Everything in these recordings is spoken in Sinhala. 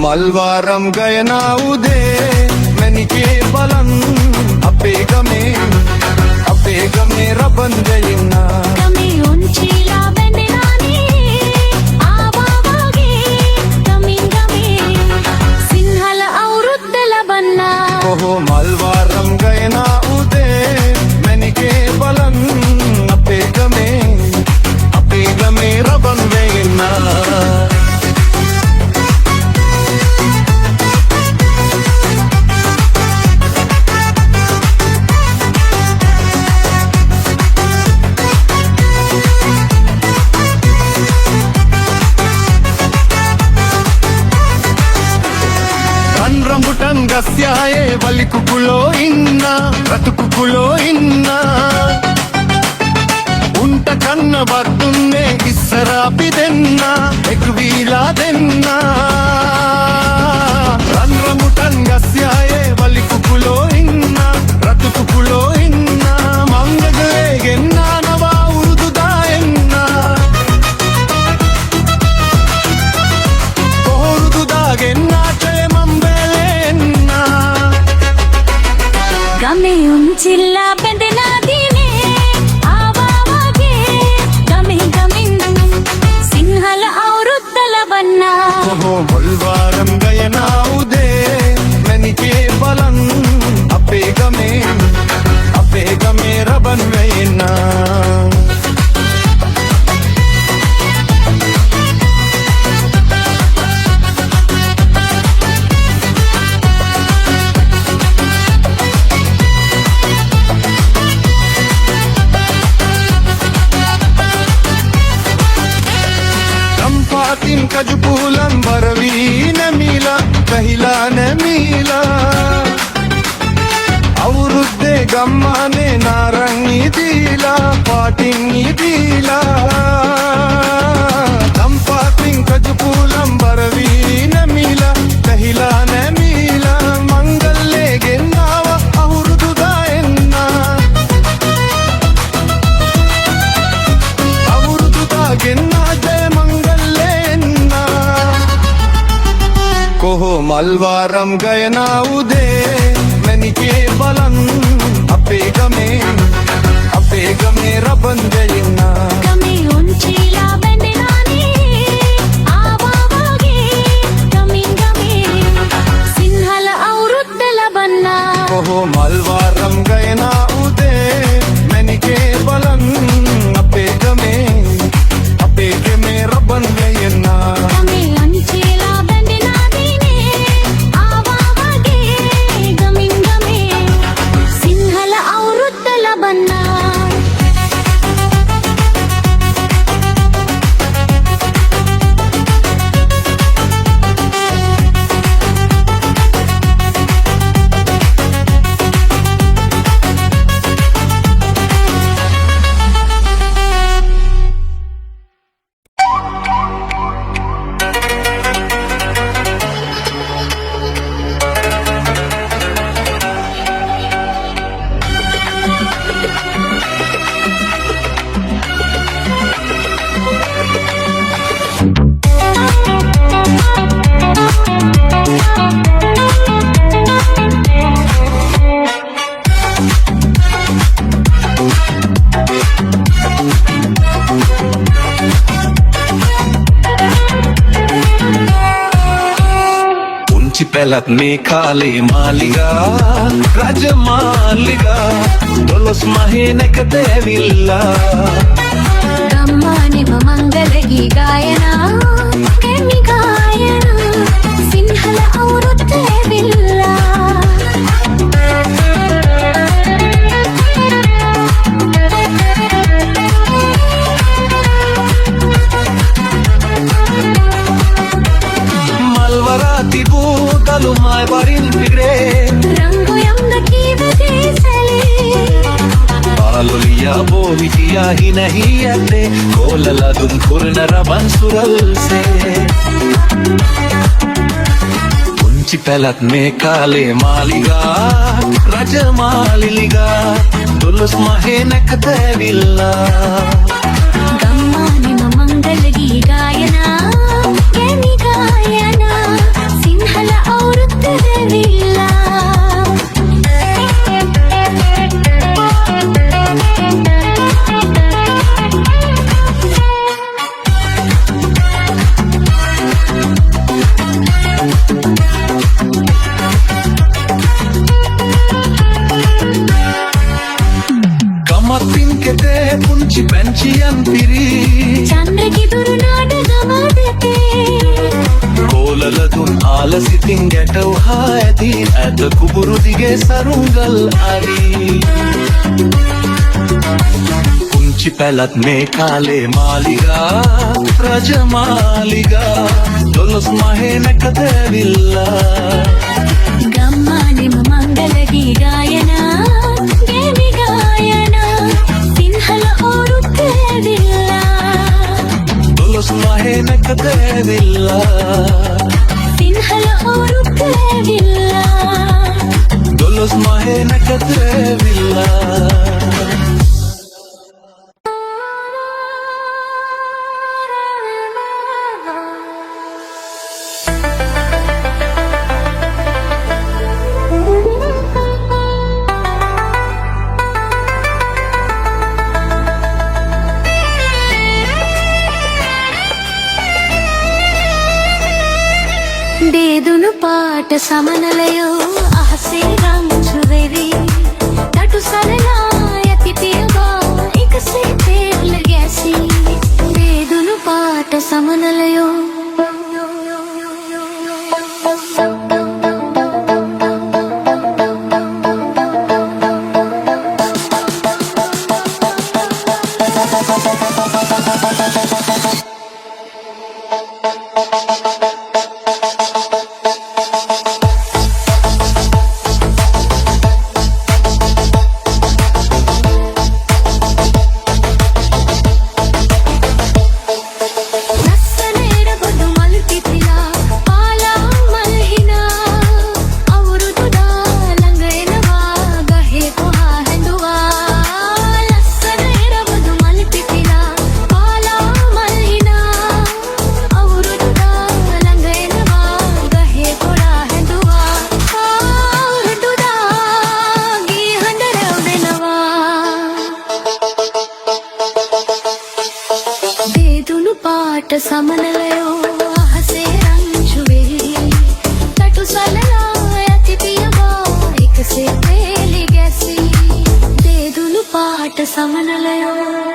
මල්වාරම් ගයනා උදේ මැණිකේ බලන් අපේ ගමේ රබන් දෙයින්නා ගමේ උන්චිලා බැඳෙනානේ ආවා වගේ ගමින් සිංහල අවුරුද්ද ලබන්නා කොහො මල්වාරම් ගයනා උදේ මැණිකේ බලන් අපේ ගමේ රබන් දෙයින්නා ගස්යායේ වලි කුකුලෝ ඉන්න රතු කුකුලෝ ඉන්න උන්ට කන්නවත් දුන්නේ ඉස්සර අපි දෙන්න එක වීලා දෙන්න රන් රඹුටන් ගස්යායේ වලි කුකුලෝ ඉන්න රතු කුකුලෝ ඉන්න මංගලේ ගෙන්නා නවා උරුදු දාෙන්න කොහොරුදු දාගෙන්නාට ගමේ උන්චිල්ලා බැඳෙනා දිනේ ආවා වගේ ගමින් සිංහල අවුරුද්ද ලබන්නා කොහො මල්වාරම් ගයනා උදේ මැණිකේ බලන් අපේ ගමේ රබන් වෙයින්නා කජු පුලම් බරවී නැමිලා වැහිලා නැමිලා අවුරුද්දේ ගම්මානේ නාරං ඉදීලා පාටින් ඉදීලා තම්පාතින් කජු පුලම් බරවී නැමිලා වැහිලා නැමිලා මංගල්ලේ ගෙන්නාව අවුරුදු දාෙන්න අවුරුදු දාගෙන්නා ජය කොහො මල්වාරම් ගයනා උදේ මැණිකේ බලන් අපේ ගමේ රබන් දෙයින්නා ගමේ උන්චිලා බැඳෙනානේ ආවා වගේ ගමින් සිංහල අවුරුද්ද ලබන්නා කොහො මල්වාරම් ගයනා උදේ මැණිකේ බලන් අපේ ගමේ රබන් දෙයින්නා ගමේ උන්චිලා පැලත් මේ කාලේ මාලිගා රජමාලිගා දොළොස් මහේ නැකත ඇවිල්ලා ගම්මානෙම මංගල ගී ගායනා කැමි ගායනා සිංහල අවුරුද්ද ඇවිල්ලා මාළුමයි වරින් පිරේ ರಂಗು ಎಂದ ಕೀವದೆ ಸೆಲೆ පාලොලියා බෝවිටියා හිනැහි ඇත්තේ කෝලලදුන් කුරණ රබන් සුරල්සේ පුංචි පැලත් මේ කාලේ මාලිගා රජමාලිලිගා දොළොස් මහේ නැකත ඇවිල්ලා ಗಮ್ಮನಿಮ ಮಂಗಲ ಗೀ ಗಾಯನಾ ಕೆಮಿ ಗಾಯನಾ ಸಿಂಹಲ ಔರುತ್ತದವಿಲ್ಲ ගමත්තින් කෙතේ පුංචි පැංචියන් පිරී ಚಂದ್ರಗಿದುರು ನಾಡಗಮದತೆ කෝලලදුන් ආලසිතින් ගැටවහා ඇති ඇත කුබුරු දිගේ සරුංගල් අරි පුංචි පැලත් මේ කාලේ මාලිගා රජමාලිගා දොළොස් මහේ නැකත ඇවිල්ලා ಗಮ್ಮನಿಮ ಮಂಗಲ ಗೀ ಗಾಯನಾ ಕೆಮಿ ಗಾಯನಾ ಸಿಂಹಲ ಔರುತ್ತದವಿಲ್ಲ දොළොස් මහේ නැකත ඇවිල්ලා ಸಿಂಹಲ ಔರುತ್ತದವಿಲ್ಲ දොළොස් මහේ නැකත ඇවිල්ලා දේදුණු පාට සමනලයෝ අහසේ රංචු වෙවි තටු සරලා යති පියවා එකසේ තෙල් ගැසී දේදුණු පාට සමනලයෝ පාට සමනලයෝ අහසේ රංචු වෙවි තටු සලලා යති පියවා එකසේ තෙල් ගැසී දේදුණු පාට සමනලයෝ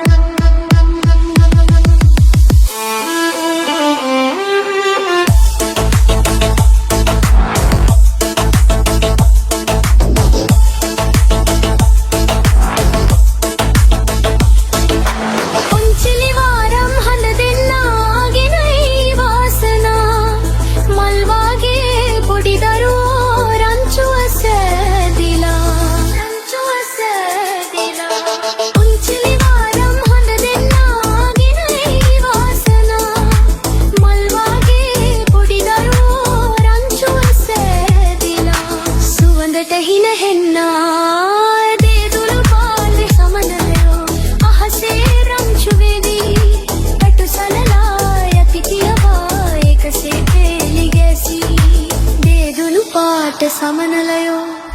සමනලයෝ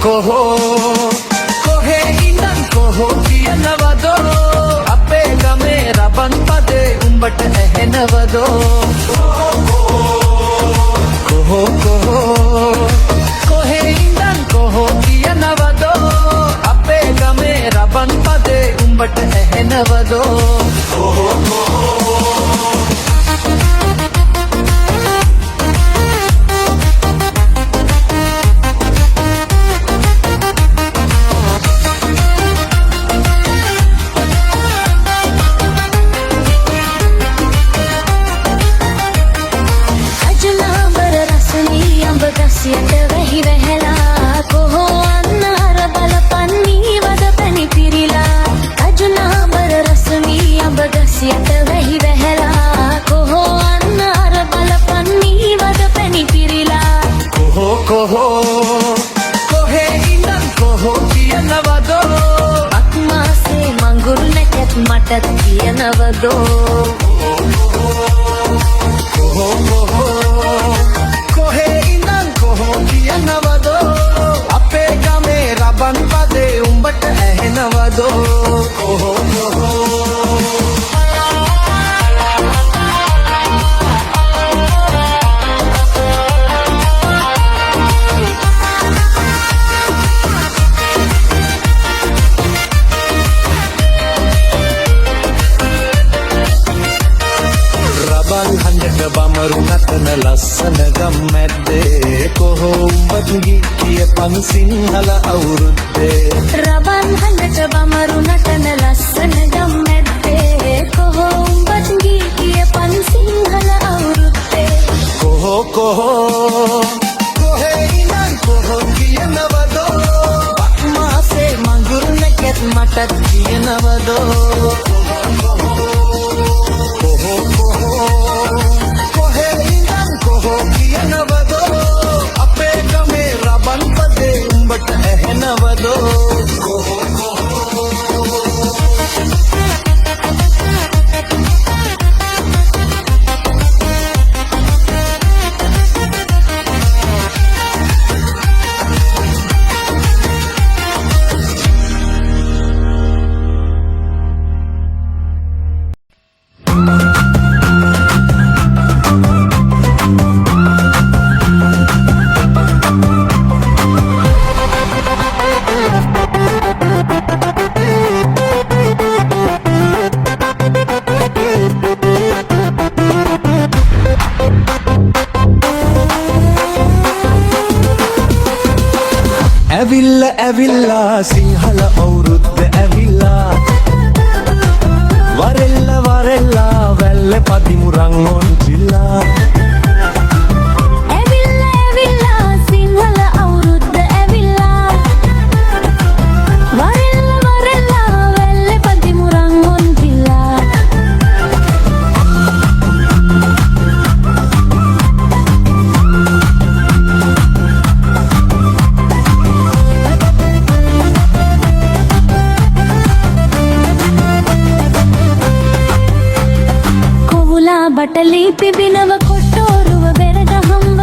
කොහෝ කොහේ ඉඳන් කොහෝ කියනවදෝ අපේ ගමේ රබන් පදේ උඹට ඇහෙනවදෝ කොහෝ කොහෝ කොහේ ඉඳන් කොහෝ කියනවදෝ අපේ ගමේ රබන් පදේ උඹට ඇහෙනවදෝ කොහෝ කොහෝ සියට වැහි වැහැලා කොහො අන්නර බලපන්නී වද පැණි පිරිලා අජුනාබර රසමී අඹ ගසියට වැහි වැහැලා කොහො අන්නර බලපන්නී වද පැණි පිරිලා කොහෝ කොහෝ කොහේ ඉඳන් කොහෝ කියනවදෝ අත්මාසේ මඟුරු නැකත් මටත් කියනවදෝ කොහෝ කොහෝ කොහේ ඉඳන් කොහෝ කියනවදෝ අපේ ගමේ රබන් පදේ උඹට ඇහෙනවදෝ කොහෝ කොහෝ රබන් හඬට බමරු නටන ලස්සන ගම් මැද්දේ කොහො උඹත් ගිය සිංහල අවුරුද්දේ රබන් හඬට බමරු නටන ලස්සන ගම් මැද්දේ කොහො උඹත් ගිය සිංහල අවුරුද්දේ කොහෝ කොහෝ කොහේ ඉඳන් කොහෝ කියනවදෝ මාසේ මඟුරු නැකත් මටත් කියනවදෝ කොහෝ කොහෝ කොහේ ඉඳන් කොහෝ කියනවදෝ අපේ ගමේ රබන් පදේ උඹට ඇහෙනවදෝ කොහෝ ඇවිල්ලා ඇවිල්ලා සිංහල අවුරුද්ද ඇවිල්ලා වරෙල්ලා වරෙල්ලා වැල්ල පදිමුරන් ඔන්චිල්ලා ඇවිල්ලා ඇවිල්ලා සිංහල අවුරුද්ද ඇවිල්ලා වරෙල්ලා වරෙල්ලා වැල්ල පදිමුරන් ඔන්චිල්ලා බටලි පිබිනව කොට්ටෝරුව බෙරගහම්ව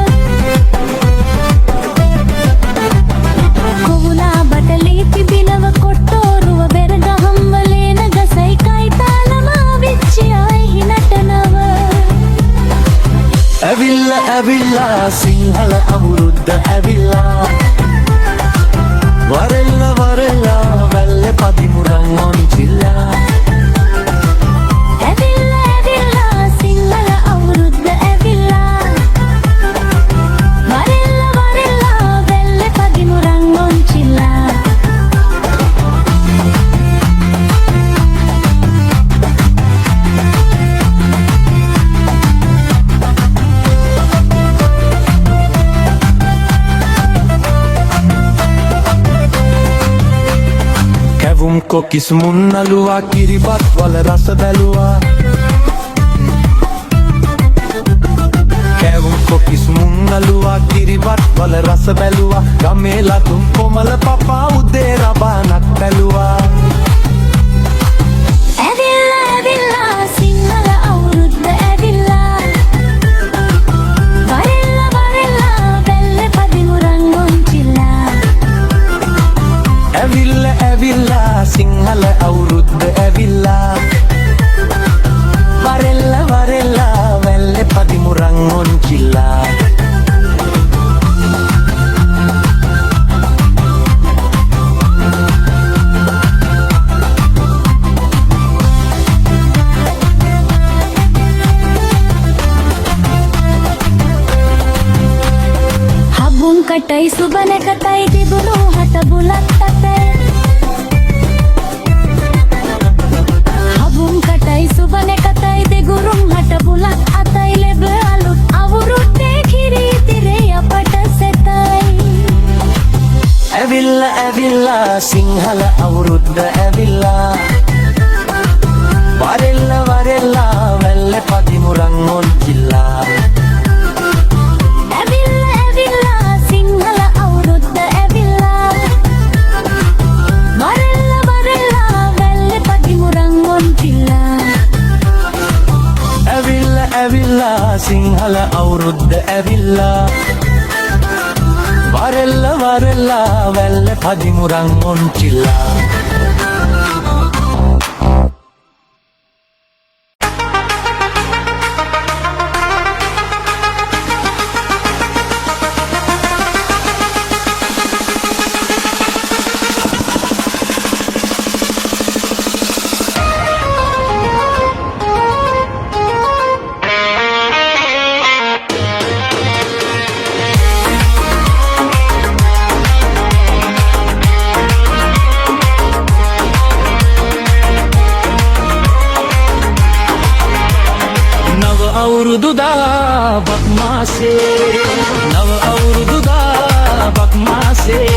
කොහුලා බටලි පිබිනව කොට්ටෝරුව බෙරගහම්ව ලේන ගසයි කයිතාලමා විච්චියයි නටනව ඇවිල්ලා ඇවිල්ලා සිංහල අවුරුද්ද ඇවිල්ලා වරෙල්ලා වරෙල්ලා වැල්ල පදිමුරන් ඔන්චිල්ලා කොකිස් මුන්නලුවා කිරිබත් වල රස බැලුවා කැවුම් කොකිස් මුන්නලුවා කිරිබත් වල රස බැලුවා ගමේ ලතුම් කොමල පපා උදේ රබානක් බැලුවා ඇවිල්ලා ඇවිල්ලා සිංහල අවුරුද්ද ඇවිල්ලා වරෙල්ලා වරෙල්ලා වැල්ල පදිමුරන් ඔන්චිල්ලා සුබනකතයි තිබුණු හට බුලත් අතේ හබුම් කටයි සුබනකතයි දෙගුරුම් හට බුලත් අතයි ලැබ අලුත් අවුරුද්දේ කිරිතිරේ අපට සෙතයි ඇවිල්ලා ඇවිල්ලා සිංහල අවුරුද්ද ඇවිල්ලා වරෙල්ලා වරෙල්ලා වැල්ල පදිමුරන් ඔන්චිල්ලා ඇවිල්ලා ඇවිල්ලා සිංහල අවුරුද්ද ඇවිල්ලා වරෙල්ලා වරෙල්ලා වැල්ල පදිමුරන් ඔන්චිල්ලා ඇවිල්ලා ඇවිල්ලා සිංහල අවුරුද්ද ඇවිල්ලා වරෙල්ලා වරෙල්ලා වැල්ල පදිමුරන් ඔන්චිල්ලා අවුරුදුදා බක්මාසේ නව අවුරුදුදා බක්මාසේ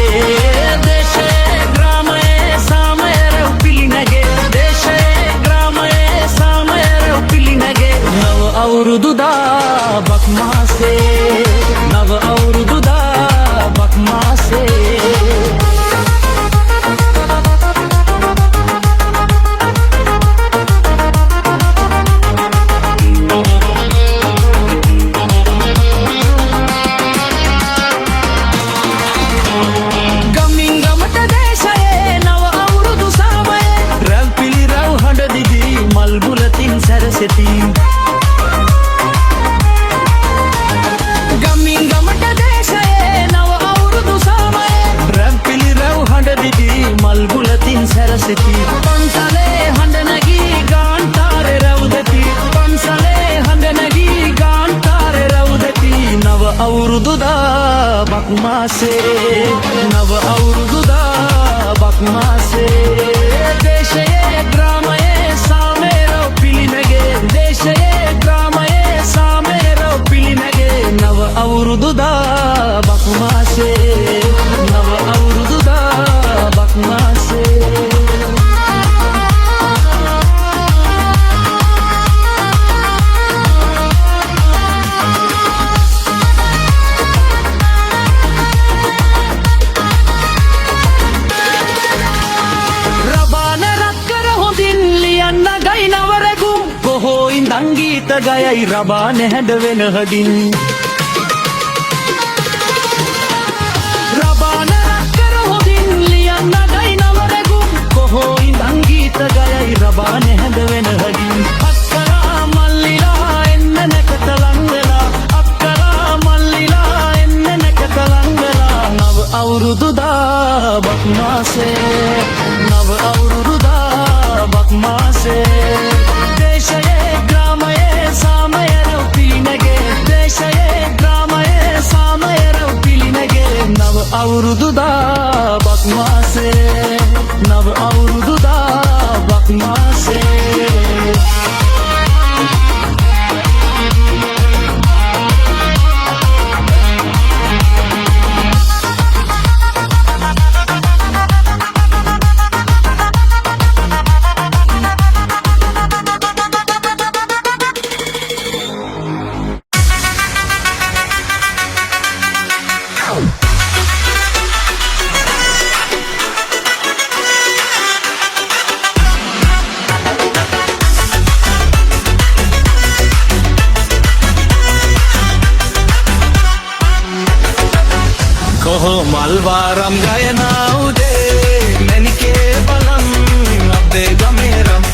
දේශේ ග්‍රාමයේ සාමයර පිළිනගේ දේශේ ග්‍රාමයේ සාමයර පිළිනගේ නව අවුරුදුදා බක්මාසේ නව අවුරුදුදා බක්මාසේ ගමින් ගමට දේශයේ නව අවුරුදු සමයේ රැම්පිලි රැව් හඬ දිදී මල් බුලතින් සැරසෙති පන්සලේ හඬ නැගී ගාන්ටාරේ රැව් දෙති පන්සලේ හඬ නැගී ගාන්ටාරේ රැව් දෙති නව අවුරුදුදා බක්මාසේ නව අවුරුදුදා බක්මාසේ දේශයේ ග්‍රාමයේ සාමේරෝ පිළිනගේ දේශයේ ග්‍රාමයේ සාමේරෝ පිළිනගේ නව අවුරුදුදා බක්මාසේ නව අවුරුදුදා බක්මාසේ සංගීත ගයයි රබාන හැඩ වෙන හඩින් රබාන රක්කර හොදින් ලියන්න ගයි නවරගුම් කොහොයි සංගීත ගයයි රබාන හැඩ වෙන හඩින් අක්කරා මල්ලිලා එන්න නැකට ලං වෙලා අක්කරා මල්ලිලා එන්න නැකට ලං වෙලා නව අවුරුදුදා බක්මාසේ නව අවුරුදුදා බක්මාසේ දේශයේ ග්‍රාමයේ සාමයර පිළිනගේ දේශයේ ග්‍රාමයේ සාමයර පිළිනගේ නව අවුරුදුදා බක්මාසේ නව අවුරුදුදා බක්මාසේ මල්වාරම් ගයනා උදේ මැනිකේ බලම් අපේ ගමේරම්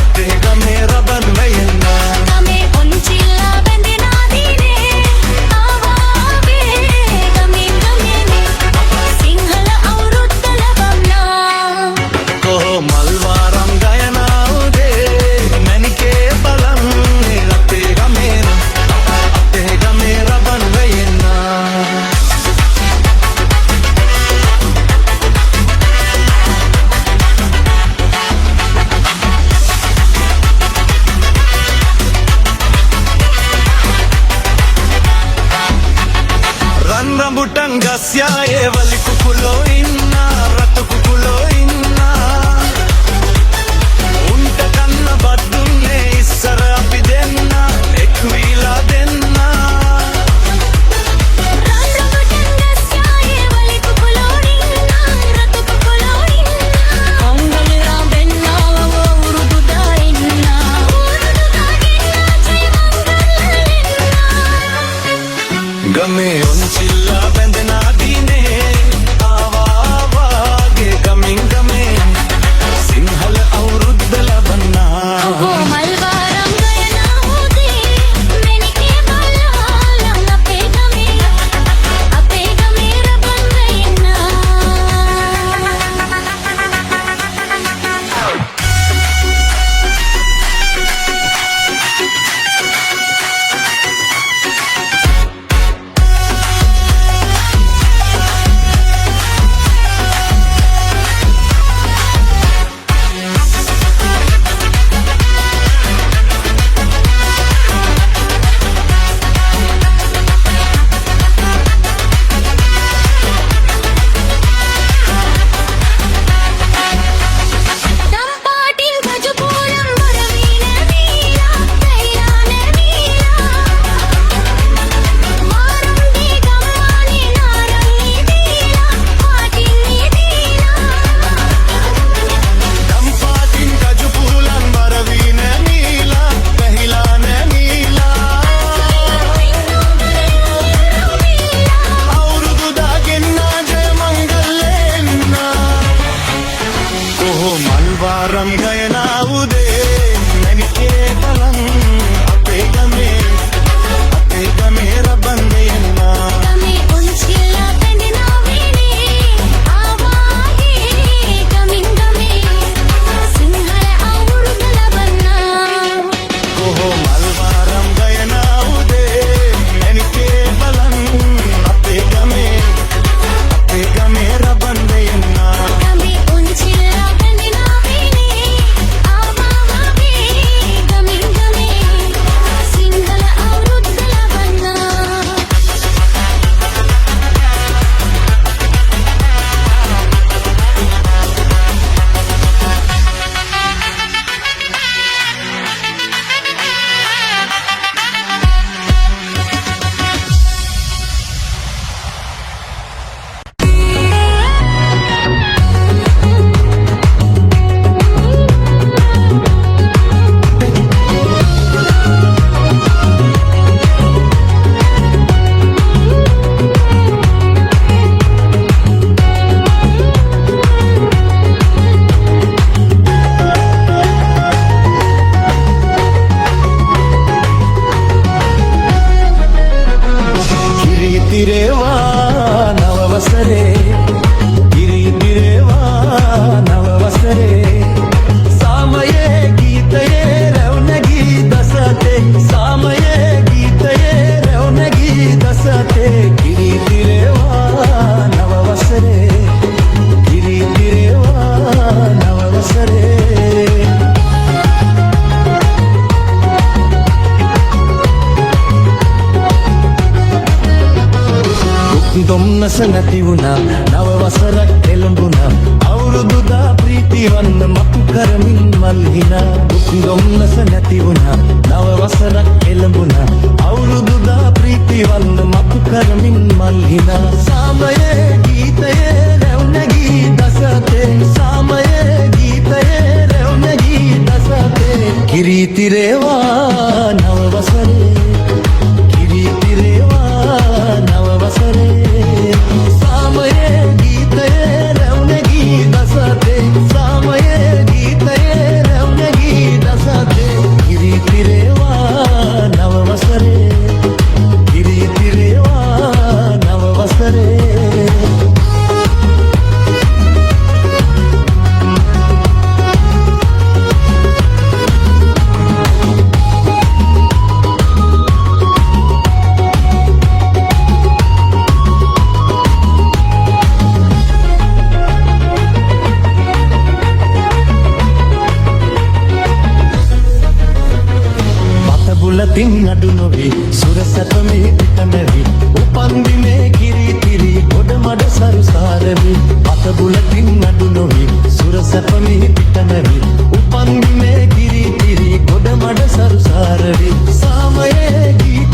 අපේ ගමේ රබන් වෙයන්න ගමේ ඔන්චිල්ලා බැඳිනා දිනේ ආවාගේ ගමේ ගමේනේ සිංහල අවුරුද්ද ලබම්නා කොහො මල්වාරම් ගයනා උදේ මැනිකේ බලම් අපේ ගමේරම් අපේ ගමේ රබන් වෙයන්න ගස්යායේ වලි කුකුලෝ ඉන්න රතු කුකුලෝ ඉන්න උන්ට කන්න බත් දුන්නේ ඉස්සර අපි දෙන්න එක් වීලා දෙන්න गमे उनचिल्ला बंदना दीने आवा वागे गमिंग गमे सिंहल औरुद्दल बन्ना वो मलवारम गयना होदे मैंने के बाला अपे गमे रबन गयना मलवारम गयना उदे मैंने के बलम अपे गमे रबन गयना गमे उनचिल्ला बंदना वीने आवागे गमिंग गमे सिंहल औरुद्दल बन्ना ओहो मलवारम गयना उदे मैंने के बलम अपे गमे रबन गयना गमे उनचिल्ला बंदना वीने आवागे गमिंग गमे सिंहल औरुद्दल बन्ना දුම්නස නැති වුණා නව වසරක් එළඹුණා අවුරුදුදා ප්‍රීති වන්න මතු කරමින් මල්හිනා දුක් දුම්නස නැති වුණා නව වසරක් එළඹුණා අවුරුදුදා ප්‍රීති වන්න මතු කරමින් මල්හිනා සාමයේ ගීතයේ රැවුනගී දසතේ සාමයේ ගීතයේ රැවුනගී දසතේ කිරීතිරේවා නව වසරේ කිරීතිරේවා නව වසරේ सामये गीते रवनगी दसते सामये गीते रवनगी दसते गिरी तिरेवा नववसरे गिरी तिरेवा नववसरे තින් අඩු නොවේ සුර සැප මේ පිට නැවි උපන් දිනේ කිරි තිරි කරවි අත බුලතින් අඩු නොවි සුර සැපමි පිටනවි උපන් මේ කිරි කිරි ගොඩ මඩ සරුසාරවි සාමයේ ගී